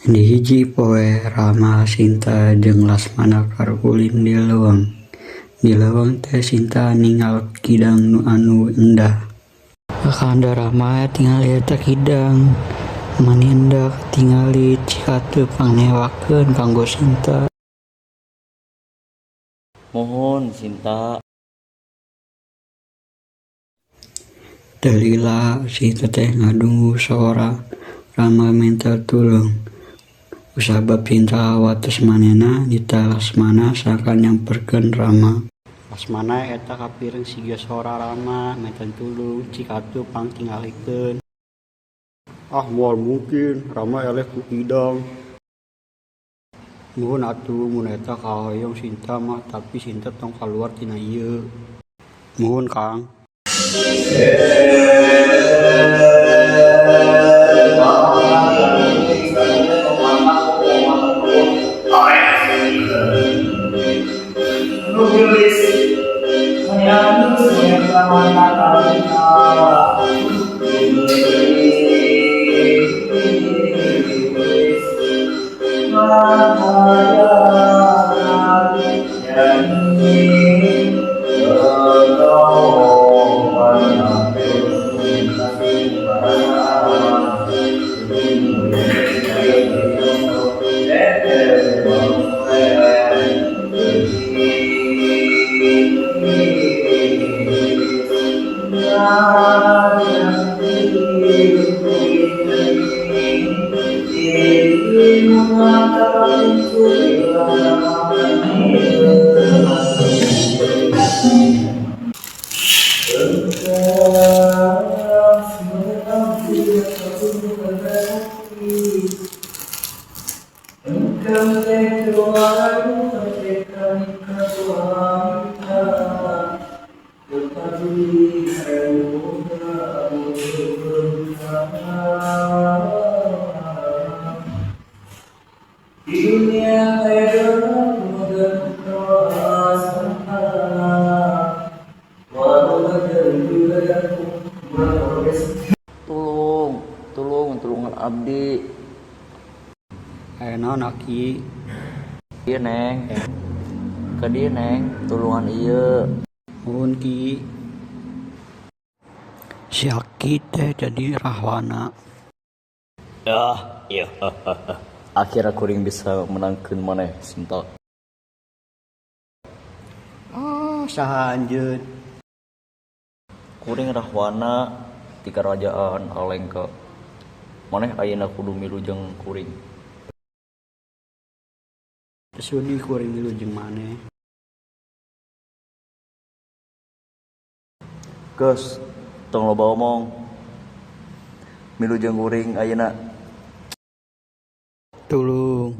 Di hiji poe Rama Sinta jeung Lasmana keur ulin di leuweung. Di leuweung teh Sinta ningal kidang nu anu endah. Kakanda Rama tingali eta kidang. Mani endah tingali cikateu pangnewakeun kanggo Sinta. Mohon Sinta. Dalila Sinta teh ngadunggu saora Rama minta tulung. Usabab Sinta wates manehna nita Lasmana sangka nyamperkeun Rama. Lasmana eta kapireung siga saora Rama minta tulung cikateu pangtinggalikeun. Moal mungkin Rama eleh ku kidang. Nuhun atuh mun eta kahoyong Sinta mah tapi Sinta tong kaluar tina ieu. Nuhun Kang. Tulungan abdi. Aya naon Aki? Ieu Neng. Ka dieu Neng, tulungan ieu. Nuhun Ki. Si Aki teh jadi rahwana. Iya. Akhirnya kuring bisa menangkeun maneh Sinta. Saha anjeun? Kuring rahwana ti karajaan Alengka. Maneh ayeuna kudu milu jeung kuring. Sudi kuring milu jeung maneh. Geus, tong loba omong. Milu jeung kuring ayeuna. Tulung.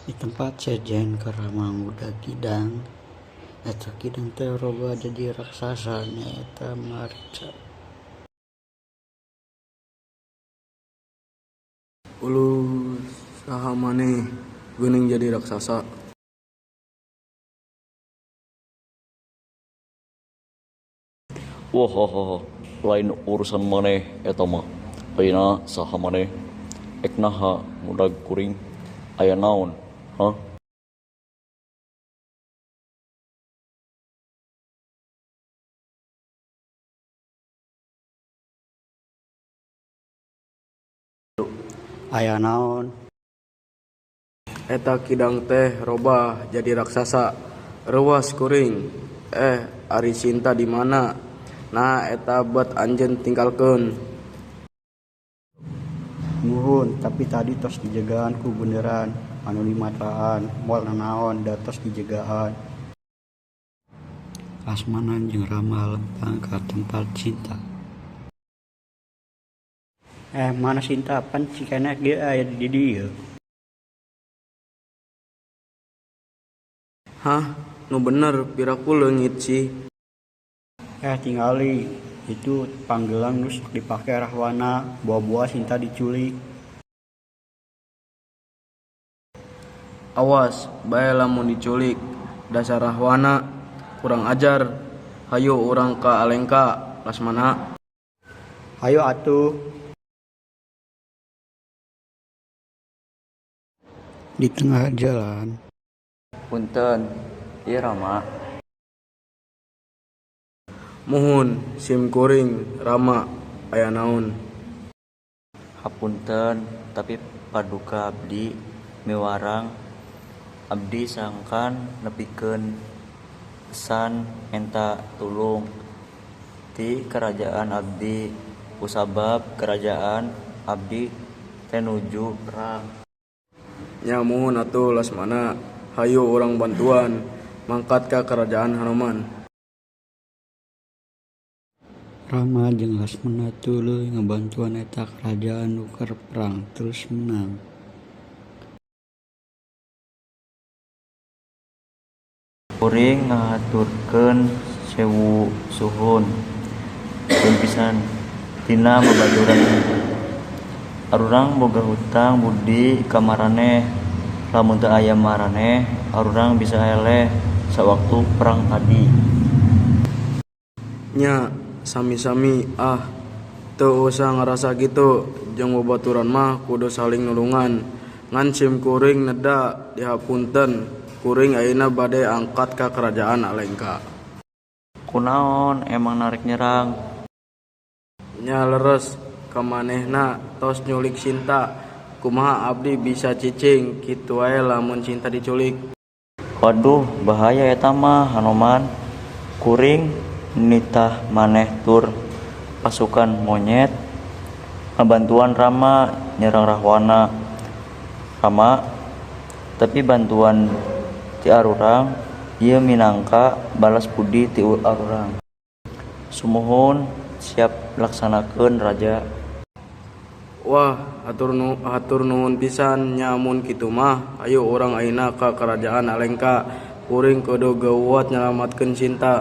Di tempat sejen ke Rama ngudag kidang. Eta kidang teh roba jadi raksasa eta Marica. Ulu saha maneh geuning jadi raksasa. Wah, lain urusan maneh eta mah. Ayeuna saha maneh? Eknaha ngudag kuring? Aya naon? Hah? Aya naon? Eta kidang teh robah jadi raksasa. Reuwas kuring. Ari Sinta di mana? Nah, eta bet anjeun tinggalkeun. Nuhun, tapi tadi tos dijagaan ku beneran. Anu dimataan, moal nanaon da tos dijagaan. Lasmana jeung Rama lempang ka tempat Sinta. Mana Sinta? Pan si keneh ge aya di dieu. Hah? Nu bener piraku leungit sih. Tingali itu panggelang terus dipake rahwana buah-buah Sinta diculik. Awas, bae lamun diculik. Dasar rahwana kurang ajar. Hayu urang ka Alengka, Lasmana. Hayo atuh. Di tengah jalan, Punten, ieu Rama. Muhun sim kuring Rama aya naon? Hapunten, tapi paduka abdi miwarang abdi sangkan nepikeun pesan enta tulung ti kerajaan abdi kusabab kerajaan abdi teh nuju perang. Nya muhun atuh Lasmana, hayu urang bantuan mangkat ka kerajaan Hanoman. Rama jeung Lasmana tuluy ngabantuan eta kerajaan nu keur perang terus menang. Kuring ngahaturkeun sewu suhun. Pun pisan tina babaturan arurang boga hutang budi ka maraneh. Lamun teu aya maraneh, arurang bisa eleh sawaktu perang tadi. Nya sami-sami teu usah ngarasa gitu, jeung babaturan mah kudu saling nulungan. Ngan sim kuring neda dihapunten, kuring ayeuna bade angkat ka kerajaan Alengka. Kunaon emang narik nyerang? Nya leres kamanehna tos nyulik Sinta, kumaha abdi bisa cicing kitu wae lamun Sinta diculik. Waduh, bahaya eta mah Hanoman. Kuring nitah maneh tur pasukan monyet ngabantuan Rama nyerang Rahwana. Rama, tapi bantuan ti arurang ieu minangka balas budi ti arurang. Sumuhun siap laksanakeun Raja. Wah, hatur nuhun pisan nya mun kitu mah, ayo urang ayeuna ka kerajaan Alengka. Kuring kudu geuwat nyalamatkeun Sinta.